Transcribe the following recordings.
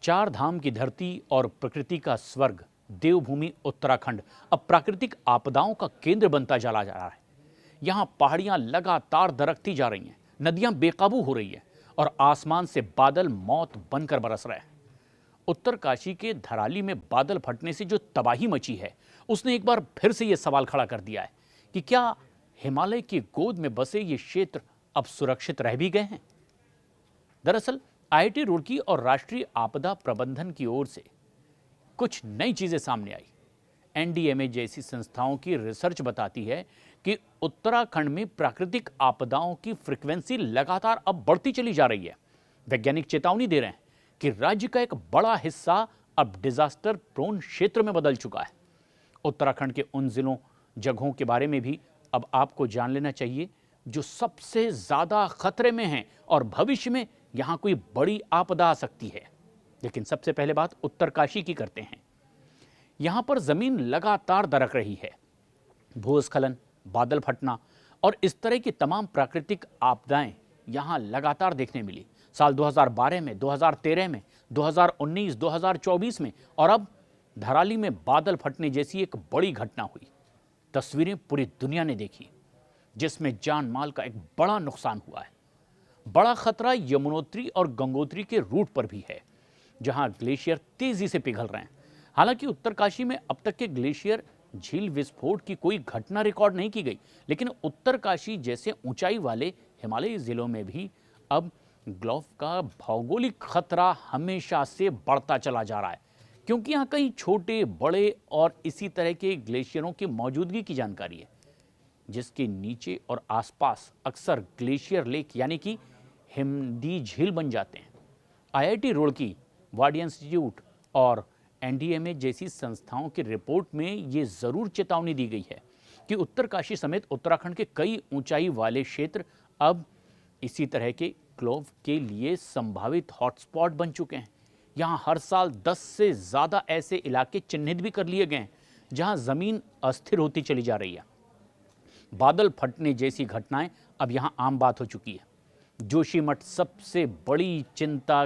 चार धाम की धरती और प्रकृति का स्वर्ग देवभूमि उत्तराखंड अब प्राकृतिक आपदाओं का केंद्र बनता चला जा रहा है। यहाँ पहाड़ियां लगातार दरकती जा रही हैं, नदियां बेकाबू हो रही हैं और आसमान से बादल मौत बनकर बरस रहे हैं। उत्तरकाशी के धराली में बादल फटने से जो तबाही मची है, उसने एक बार फिर से यह सवाल खड़ा कर दिया है कि क्या हिमालय की गोद में बसे ये क्षेत्र अब सुरक्षित रह भी गए हैं। दरअसल IIT रुड़की और राष्ट्रीय आपदा प्रबंधन की ओर से कुछ नई चीजें सामने आई। NDMA जैसी संस्थाओं की रिसर्च बताती है कि उत्तराखंड में प्राकृतिक आपदाओं की फ्रीक्वेंसी लगातार अब बढ़ती चली जा रही है। वैज्ञानिक चेतावनी दे रहे हैं कि राज्य का एक बड़ा हिस्सा अब डिजास्टर प्रोन क्षेत्र में बदल चुका है। उत्तराखंड के उन जिलों जगहों के बारे में भी अब आपको जान लेना चाहिए जो सबसे ज्यादा खतरे में हैं और भविष्य में यहां कोई बड़ी आपदा आ सकती है। लेकिन सबसे पहले बात उत्तरकाशी की करते हैं। यहां पर जमीन लगातार दरक रही है। भूस्खलन, बादल फटना और इस तरह की तमाम प्राकृतिक आपदाएं यहां लगातार देखने मिली। साल 2012 में, 2013 में, 2019, 2024 में और अब धराली में बादल फटने जैसी एक बड़ी घटना हुई। तस्वीरें पूरी दुनिया ने देखी जिसमें जान माल का एक बड़ा नुकसान हुआ है। बड़ा खतरा यमुनोत्री और गंगोत्री के रूट पर भी है, जहां ग्लेशियर तेजी से पिघल रहे हैं। हालांकि उत्तरकाशी में अब तक के ग्लेशियर झील विस्फोट की कोई घटना रिकॉर्ड नहीं की गई, लेकिन उत्तरकाशी जैसे ऊंचाई वाले हिमालयी जिलों में भी अब ग्लोफ का भौगोलिक खतरा हमेशा से बढ़ता चला जा रहा है, क्योंकि यहाँ कई छोटे बड़े और इसी तरह के ग्लेशियरों की मौजूदगी की जानकारी है, जिसके नीचे और आसपास अक्सर ग्लेशियर लेक यानी कि हिमदी झील बन जाते हैं। IIT रुड़की, वाडिया इंस्टीट्यूट और NDMA जैसी संस्थाओं की रिपोर्ट में ये जरूर चेतावनी दी गई है कि उत्तरकाशी समेत उत्तराखंड के कई ऊंचाई वाले क्षेत्र अब इसी तरह के ग्लोफ के लिए संभावित हॉटस्पॉट बन चुके हैं। यहाँ हर साल 10 से ज्यादा ऐसे इलाके चिन्हित भी कर लिए गए हैं जहाँ जमीन अस्थिर होती चली जा रही है। बादल फटने जैसी घटनाएं अब यहाँ आम बात हो चुकी है। जोशीमठ सबसे बड़ी चिंता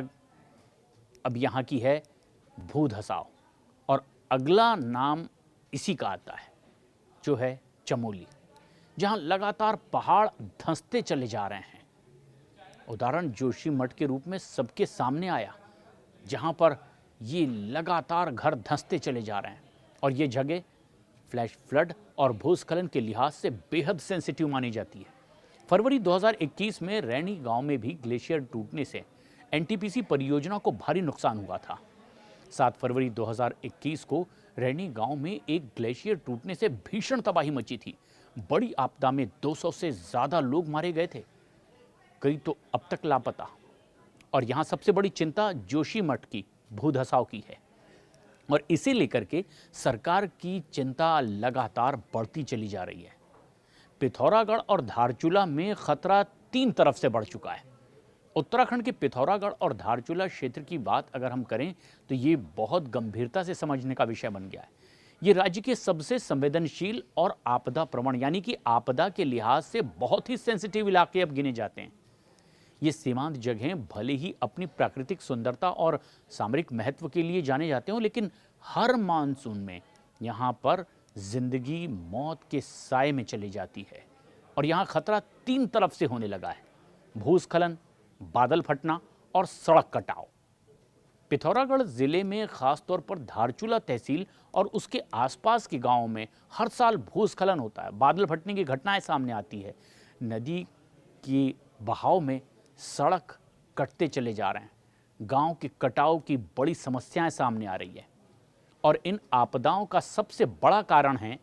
अब यहाँ की है भू धसाव, और अगला नाम इसी का आता है जो है चमोली, जहां लगातार पहाड़ धंसते चले जा रहे हैं। उदाहरण जोशीमठ के रूप में सबके सामने आया, जहां पर ये लगातार घर धंसते चले जा रहे हैं और ये जगह फ्लैश फ्लड और भूस्खलन के लिहाज से बेहद सेंसिटिव मानी जाती है। फरवरी 2021 में रैनी गांव में भी ग्लेशियर टूटने से NTPC परियोजना को भारी नुकसान हुआ था। 7 फरवरी 2021 को रैनी गांव में एक ग्लेशियर टूटने से भीषण तबाही मची थी। बड़ी आपदा में 200 से ज्यादा लोग मारे गए थे, कई तो अब तक लापता। और यहां सबसे बड़ी चिंता जोशीमठ की भूधसाव की है और इसे लेकर के सरकार की चिंता लगातार बढ़ती चली जा रही है। पिथौरागढ़ और धारचूला में खतरा 3 तरफ से बढ़ चुका है। उत्तराखंड के पिथौरागढ़ और धारचूला क्षेत्र की बात अगर हम करें तो ये बहुत गंभीरता से समझने का विषय बन गया है। ये राज्य के सबसे संवेदनशील और आपदा प्रवण यानी कि आपदा के लिहाज से बहुत ही सेंसिटिव इलाके अब गिने जाते हैं। ये सीमांत जगहें भले ही अपनी प्राकृतिक सुंदरता और सामरिक महत्व के लिए जाने जाते हों, लेकिन हर मानसून में यहाँ पर जिंदगी मौत के साए में चली जाती है और यहाँ खतरा 3 तरफ से होने लगा है: भूस्खलन, बादल फटना और सड़क कटाव। पिथौरागढ़ जिले में खासतौर पर धारचूला तहसील और उसके आसपास के गांवों में हर साल भूस्खलन होता है, बादल फटने की घटनाएं सामने आती है। नदी की बहाव में सड़क कटते चले जा रहे हैं, गांव के कटाव की बड़ी समस्याएं सामने आ रही है और इन आपदाओं का सबसे बड़ा कारण है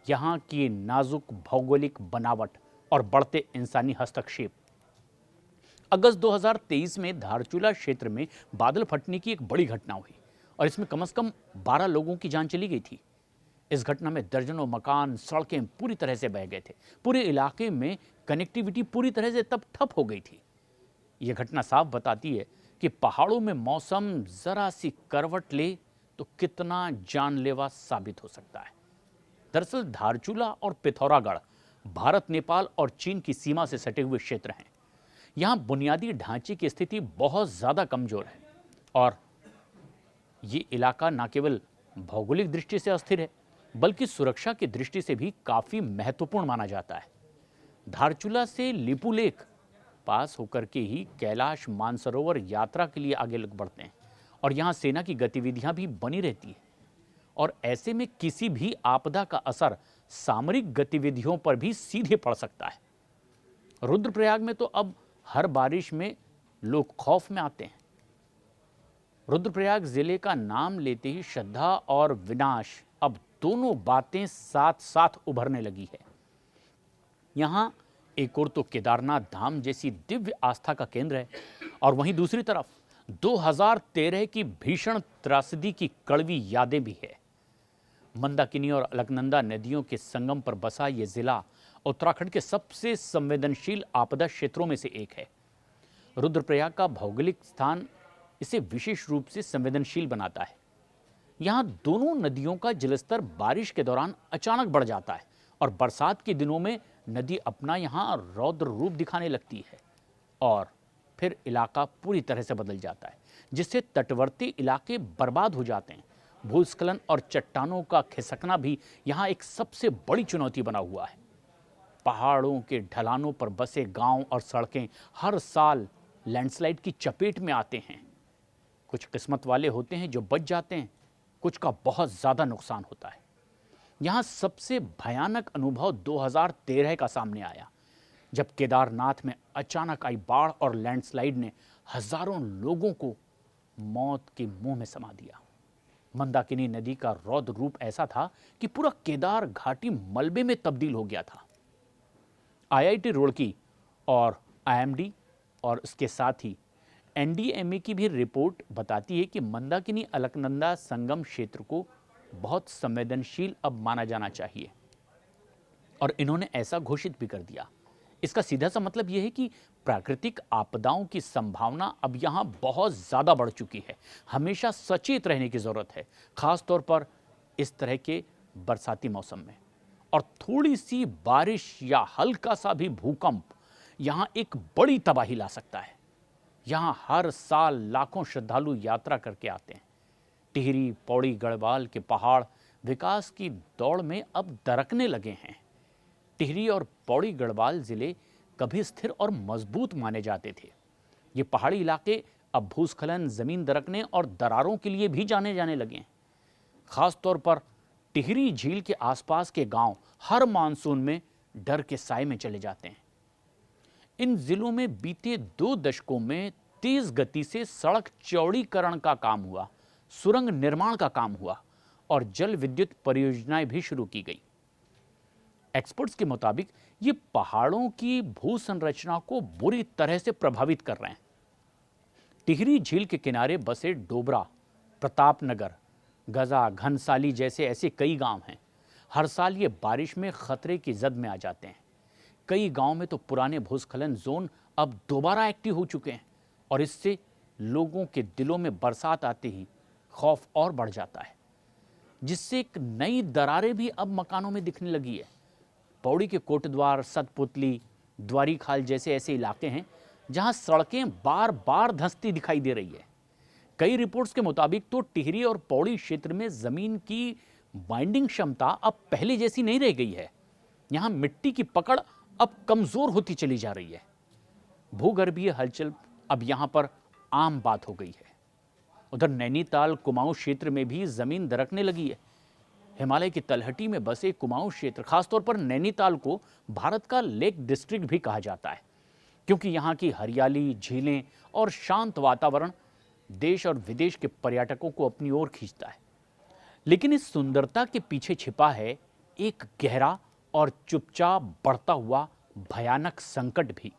यहाँ की नाजुक भौगोलिक बनावट और बढ़ते इंसानी हस्तक्षेप। अगस्त 2023 में धारचूला क्षेत्र में बादल फटने की एक बड़ी घटना हुई और इसमें कम से कम 12 लोगों की जान चली गई थी। इस घटना में दर्जनों मकान, सड़कें पूरी तरह से बह गए थे। पूरे इलाके में कनेक्टिविटी पूरी तरह से तब ठप हो गई थी। यह घटना साफ बताती है कि पहाड़ों में मौसम जरा सी करवट ले तो कितना जानलेवा साबित हो सकता है। दरअसल धारचूला और पिथौरागढ़ भारत, नेपाल और चीन की सीमा से सटे हुए क्षेत्र हैं। यहाँ बुनियादी ढांचे की स्थिति बहुत ज़्यादा कमज़ोर है और ये इलाका न केवल भौगोलिक दृष्टि से अस्थिर है, बल्कि सुरक्षा की दृष्टि से भी काफी महत्वपूर्ण माना जाता है। धारचूला से लिपुलेख पास होकर के ही कैलाश मानसरोवर यात्रा के लिए आगे लग बढ़ते हैं और यहाँ सेना की गतिविधियां भी बनी रहती है। और ऐसे में किसी भी आपदा का असर सामरिक गतिविधियों पर भी सीधे पड़ सकता है। रुद्रप्रयाग में तो अब हर बारिश में लोग खौफ में आते हैं। रुद्रप्रयाग जिले का नाम लेते ही श्रद्धा और विनाश, अब दोनों बातें साथ साथ उभरने लगी है। यहां एक और तो केदारनाथ धाम जैसी दिव्य आस्था का केंद्र है और वहीं दूसरी तरफ 2013 की भीषण त्रासदी की कड़वी यादें भी है। मंदाकिनी और अलकनंदा नदियों के संगम पर बसा ये जिला उत्तराखंड के सबसे संवेदनशील आपदा क्षेत्रों में से एक है। रुद्रप्रयाग का भौगोलिक स्थान इसे विशेष रूप से संवेदनशील बनाता है। यहाँ दोनों नदियों का जलस्तर बारिश के दौरान अचानक बढ़ जाता है और बरसात के दिनों में नदी अपना यहाँ रौद्र रूप दिखाने लगती है और फिर इलाका पूरी तरह से बदल जाता है, जिससे तटवर्ती इलाके बर्बाद हो जाते हैं। भूस्खलन और चट्टानों का खिसकना भी यहाँ एक सबसे बड़ी चुनौती बना हुआ है। पहाड़ों के ढलानों पर बसे गांव और सड़कें हर साल लैंडस्लाइड की चपेट में आते हैं। कुछ किस्मत वाले होते हैं जो बच जाते हैं, कुछ का बहुत ज़्यादा नुकसान होता है। यहाँ सबसे भयानक अनुभव 2013 का सामने आया, जब केदारनाथ में अचानक आई बाढ़ और लैंडस्लाइड ने हजारों लोगों को मौत के मुंह में समा दिया। मंदाकिनी नदी का रौद्र रूप ऐसा था कि पूरा केदार घाटी मलबे में तब्दील हो गया था। आईआईटी रुड़की और आईएमडी और इसके साथ ही एनडीएमए की भी रिपोर्ट बताती है कि मंदाकिनी अलकनंदा संगम क्षेत्र को बहुत संवेदनशील अब माना जाना चाहिए और इन्होंने ऐसा घोषित भी कर दिया। इसका सीधा सा मतलब यह है कि प्राकृतिक आपदाओं की संभावना अब यहाँ बहुत ज़्यादा बढ़ चुकी है। हमेशा सचेत रहने की ज़रूरत है, खास तौर पर इस तरह के बरसाती मौसम में। और थोड़ी सी बारिश या हल्का सा भी भूकंप यहाँ एक बड़ी तबाही ला सकता है। यहाँ हर साल लाखों श्रद्धालु यात्रा करके आते हैं। टिहरी, पौड़ी, गढ़वाल के पहाड़ विकास की दौड़ में अब दरकने लगे हैं। टिहरी और पौड़ी गढ़वाल जिले कभी स्थिर और मजबूत माने जाते थे। ये पहाड़ी इलाके अब भूस्खलन, जमीन दरकने और दरारों के लिए भी जाने जाने लगे हैं। खास तौर पर टिहरी झील के आसपास के गांव हर मानसून में डर के साए में चले जाते हैं। इन जिलों में बीते 2 दशकों में तेज गति से सड़क चौड़ीकरण का काम हुआ, सुरंग निर्माण का काम हुआ और जल विद्युत परियोजनाएं भी शुरू की गई। एक्सपर्ट्स के मुताबिक ये पहाड़ों की भू संरचना को बुरी तरह से प्रभावित कर रहे हैं। टिहरी झील के किनारे बसे डोबरा, प्रतापनगर, गजा, घनसाली जैसे ऐसे कई गांव हैं। हर साल ये बारिश में खतरे की जद में आ जाते हैं। कई गांव में तो पुराने भूस्खलन जोन अब दोबारा एक्टिव हो चुके हैं और इससे लोगों के दिलों में बरसात आते ही खौफ और बढ़ जाता है, जिससे एक नई दरारें भी अब मकानों में दिखने लगी है। पौड़ी के कोटद्वार, सतपुतली, द्वारी खाल जैसे ऐसे इलाके हैं जहां सड़कें बार बार धंसती दिखाई दे रही है। कई रिपोर्ट्स के मुताबिक तो टिहरी और पौड़ी क्षेत्र में जमीन की बाइंडिंग क्षमता अब पहले जैसी नहीं रह गई है। यहां मिट्टी की पकड़ अब कमजोर होती चली जा रही है। भूगर्भीय हलचल अब यहां पर आम बात हो गई है। उधर नैनीताल, कुमाऊं क्षेत्र में भी जमीन दरकने लगी है। हिमालय की तलहटी में बसे कुमाऊं क्षेत्र, खासतौर पर नैनीताल को भारत का लेक डिस्ट्रिक्ट भी कहा जाता है, क्योंकि यहाँ की हरियाली, झीलें और शांत वातावरण देश और विदेश के पर्यटकों को अपनी ओर खींचता है। लेकिन इस सुंदरता के पीछे छिपा है एक गहरा और चुपचाप बढ़ता हुआ भयानक संकट भी,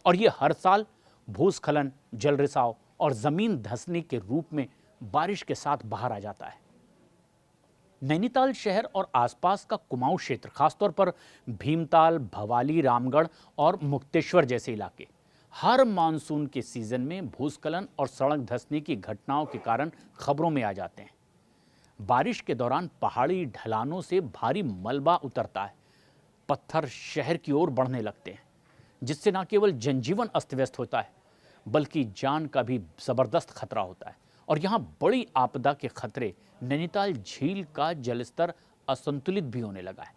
और ये हर साल भूस्खलन, जल रिसाव और जमीन धंसने के रूप में बारिश के साथ बाहर आ जाता है। नैनीताल शहर और आसपास का कुमाऊं क्षेत्र, खासतौर पर भीमताल, भवाली, रामगढ़ और मुक्तेश्वर जैसे इलाके हर मानसून के सीजन में भूस्खलन और सड़क धंसने की घटनाओं के कारण खबरों में आ जाते हैं। बारिश के दौरान पहाड़ी ढलानों से भारी मलबा उतरता है, पत्थर शहर की ओर बढ़ने लगते हैं, जिससे न केवल जनजीवन अस्त व्यस्त होता है, बल्कि जान का भी जबरदस्त खतरा होता है। और यहाँ बड़ी आपदा के खतरे, नैनीताल झील का जलस्तर असंतुलित भी होने लगा है।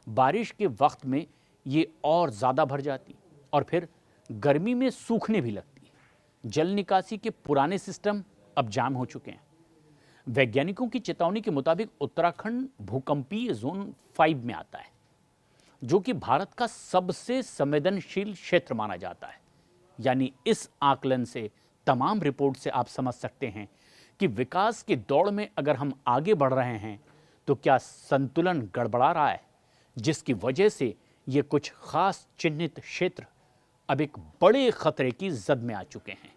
बारिश के वक्त में ये और ज़्यादा भर जाती और फिर गर्मी में सूखने भी लगती है। जल निकासी के पुराने सिस्टम अब जाम हो चुके हैं। वैज्ञानिकों की चेतावनी के मुताबिक उत्तराखंड भूकंपीय जोन 5 में आता है, जो कि भारत का सबसे संवेदनशील क्षेत्र माना जाता है। यानी इस आकलन से, तमाम रिपोर्ट से आप समझ सकते हैं कि विकास की दौड़ में अगर हम आगे बढ़ रहे हैं तो क्या संतुलन गड़बड़ा रहा है, जिसकी वजह से ये कुछ खास चिन्हित क्षेत्र अब एक बड़े खतरे की जद में आ चुके हैं।